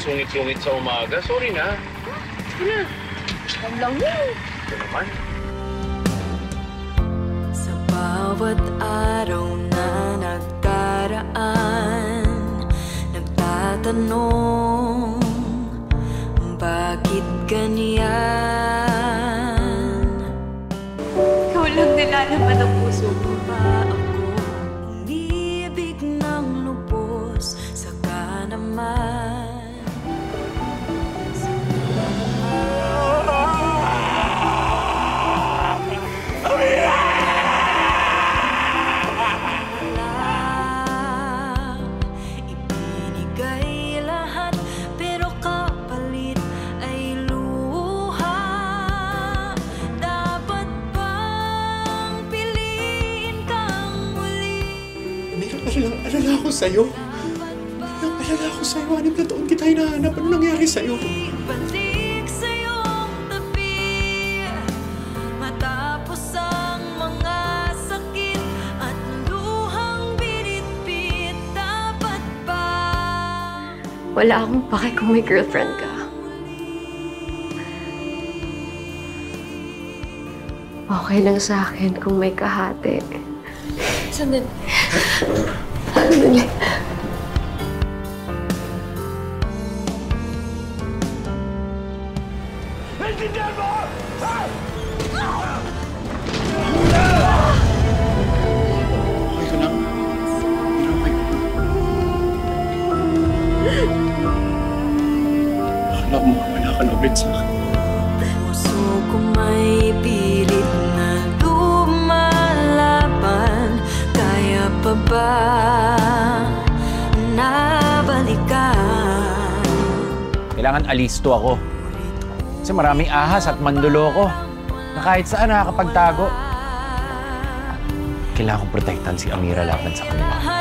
sungit-sungit sa umaga. Sorry na. Sige na. Huwag lang yun. Ito naman. Sa bawat araw na nagkaraan, nagtatanong, bakit ganyan? Ikaw lang nilalaman ang puso ko. Ba ako umiibig ng lubos, saka naman ibinigay lahat, pero kapalit ay luha. Dapat bang piliin kang muli? Alala ako sa'yo. Alala ako sa'yo. 6 na taon kita hinahanap. Ano nangyari sa'yo? Ibalik sa iyong tabi, matapos ang mga sakit at luhang binitbit. Dapat ba? Wala akong pake kung may girlfriend ka. Okay lang sa akin kung may kahati. Sandali. Sandali. Naintindihan mo! Okay ka lang? Okay ka lang? Akala mo wala ka na ulit sa akin. Puso ko may pilit na lumalaban. Kaya pa ba nabalikan? Kailangan alisto ako. Kasi maraming ahas at manduloko na kahit saan nakakapagtago. Kailangan kong protektahan si Amira laban sa kanila.